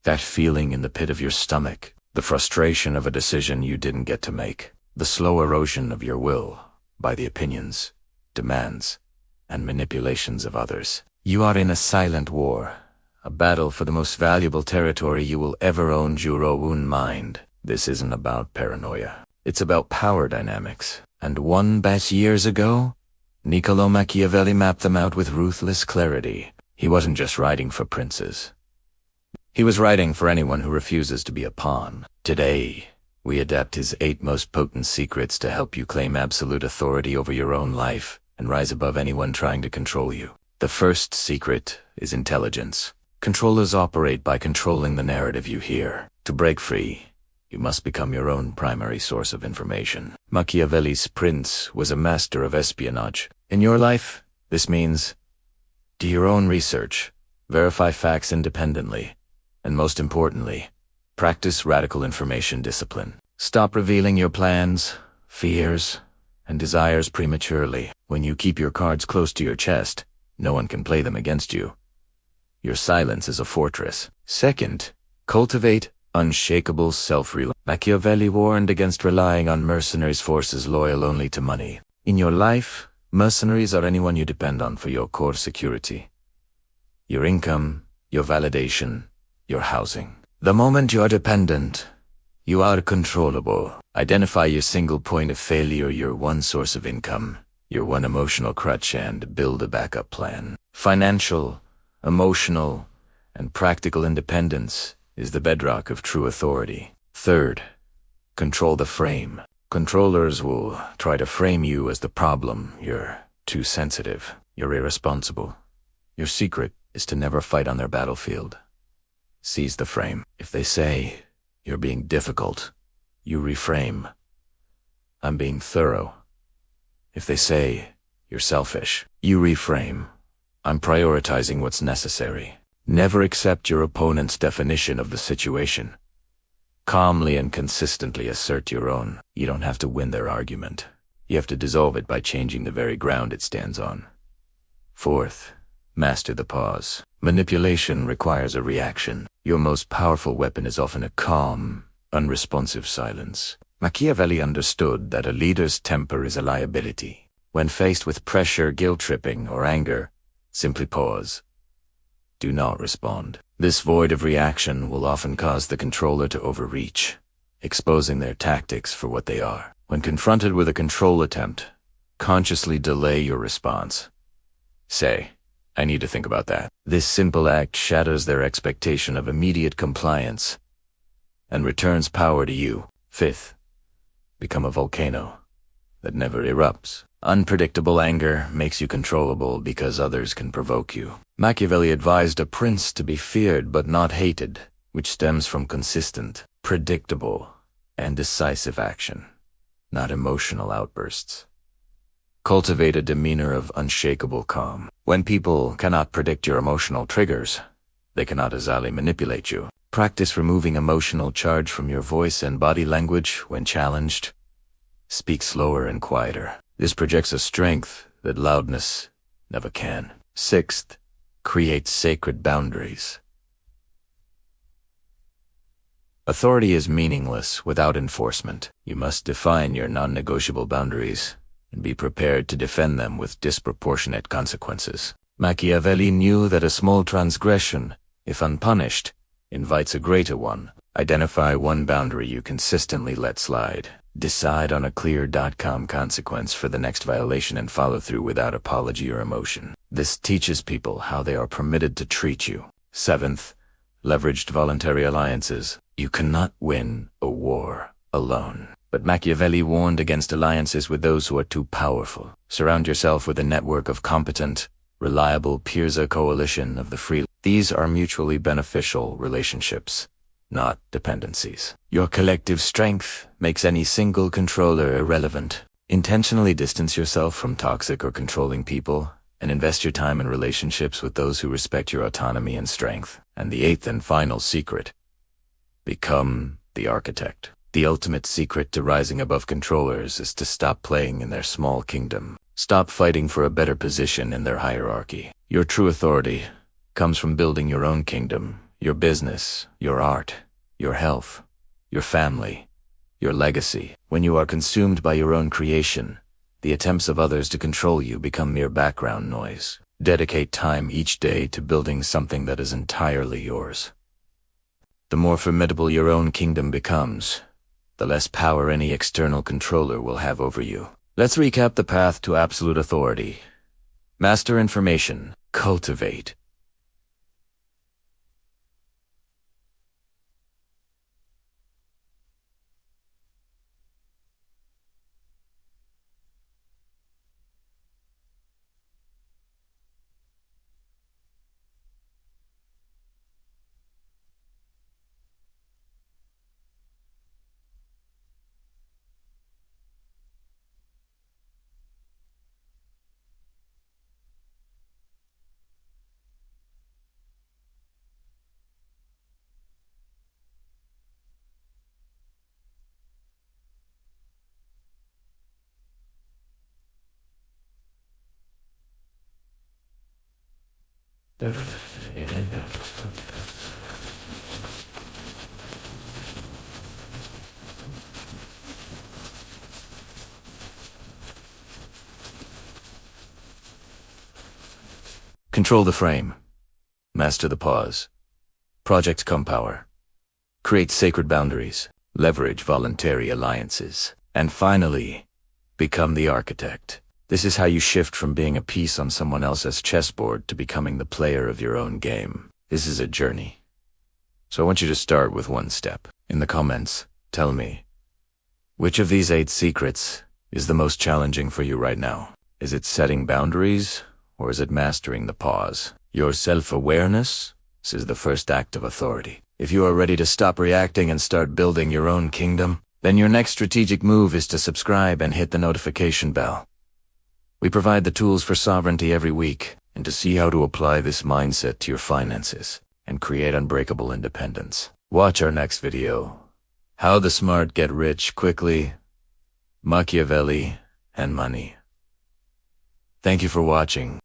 That feeling in the pit of your stomach, the frustration of a decision you didn't get to make, the slow erosion of your will by the opinions, demands, and manipulations of others. You are in a silent war, a battle for the most valuable territory you will ever own, your own mind. This isn't about paranoia. It's about power dynamics. And 100 years ago, Niccolo Machiavelli mapped them out with ruthless clarity. He wasn't just writing for princes. He was writing for anyone who refuses to be a pawn. Today, we adapt his 8 most potent secrets to help you claim absolute authority over your own life and rise above anyone trying to control you. The first secret is intelligence. Controllers operate by controlling the narrative you hear. To break free, you must become your own primary source of information. Machiavelli's prince was a master of espionage. In your life, this means do your own research, verify facts independently, and most importantly, practice radical information discipline. Stop revealing your plans, fears, and desires prematurely. When you keep your cards close to your chest, no one can play them against you. Your silence is a fortress. Second, cultivate unshakable self-reliance. Machiavelli warned against relying on mercenaries' forces loyal only to money. In your life, mercenaries are anyone you depend on for your core security. Your income, your validation, your housing. The moment you are dependent, you are controllable. Identify your single point of failure, your one source of income, your one emotional crutch, and build a backup plan. Financial, emotional, and practical independence is the bedrock of true authority. Third, control the frame. Controllers will try to frame you as the problem. You're too sensitive. You're irresponsible. Your secret is to never fight on their battlefield. Seize the frame. If they say you're being difficult, you reframe. I'm being thorough. If they say you're selfish, you reframe. I'm prioritizing what's necessary. Never accept your opponent's definition of the situation. Calmly and consistently assert your own. You don't have to win their argument. You have to dissolve it by changing the very ground it stands on. Fourth, master the pause. Manipulation requires a reaction. Your most powerful weapon is often a calm, unresponsive silence. Machiavelli understood that a leader's temper is a liability. When faced with pressure, guilt-tripping, or anger, simply pause. Do not respond. This void of reaction will often cause the controller to overreach, exposing their tactics for what they are. When confronted with a control attempt, consciously delay your response. Say, I need to think about that. This simple act shatters their expectation of immediate compliance and returns power to you. Fifth, become a volcano that never erupts. Unpredictable anger makes you controllable because others can provoke you. Machiavelli advised a prince to be feared but not hated, which stems from consistent, predictable, and decisive action, not emotional outbursts. Cultivate a demeanor of unshakable calm. When people cannot predict your emotional triggers, they cannot easily manipulate you. Practice removing emotional charge from your voice and body language when challenged. Speak slower and quieter. This projects a strength that loudness never can. Sixth, create sacred boundaries. Authority is meaningless without enforcement. You must define your non-negotiable boundaries and be prepared to defend them with disproportionate consequences. Machiavelli knew that a small transgression, if unpunished, invites a greater one. Identify one boundary you consistently let slide. Decide on a clear calm consequence for the next violation and follow through without apology or emotion. This teaches people how they are permitted to treat you. Seventh, leveraged voluntary alliances. You cannot win a war alone. But Machiavelli warned against alliances with those who are too powerful. Surround yourself with a network of competent, reliable peers, a coalition of the free. These are mutually beneficial relationships, not dependencies. Your collective strength makes any single controller irrelevant. Intentionally distance yourself from toxic or controlling people and invest your time in relationships with those who respect your autonomy and strength. And the eighth and final secret, become the architect. The ultimate secret to rising above controllers is to stop playing in their small kingdom. Stop fighting for a better position in their hierarchy. Your true authority comes from building your own kingdom your business, your art, your health, your family, your legacy. When you are consumed by your own creation, the attempts of others to control you become mere background noise. Dedicate time each day to building something that is entirely yours. The more formidable your own kingdom becomes, the less power any external controller will have over you. Let's recap the path to absolute authority. Master information. Cultivate. Control the frame. Master the pause. Project Compower. Create sacred boundaries. Leverage voluntary alliances. And finally, become the architect. This is how you shift from being a piece on someone else's chessboard to becoming the player of your own game. This is a journey. So I want you to start with one step. In the comments, tell me, which of these 8 secrets is the most challenging for you right now? Is it setting boundaries, or is it mastering the pause? Your self-awareness is the first act of authority. If you are ready to stop reacting and start building your own kingdom, then your next strategic move is to subscribe and hit the notification bell. We provide the tools for sovereignty every week, and to see how to apply this mindset to your finances and create unbreakable independence. Watch our next video. How the Smart Get Rich Quickly, Machiavelli, and Money. Thank you for watching.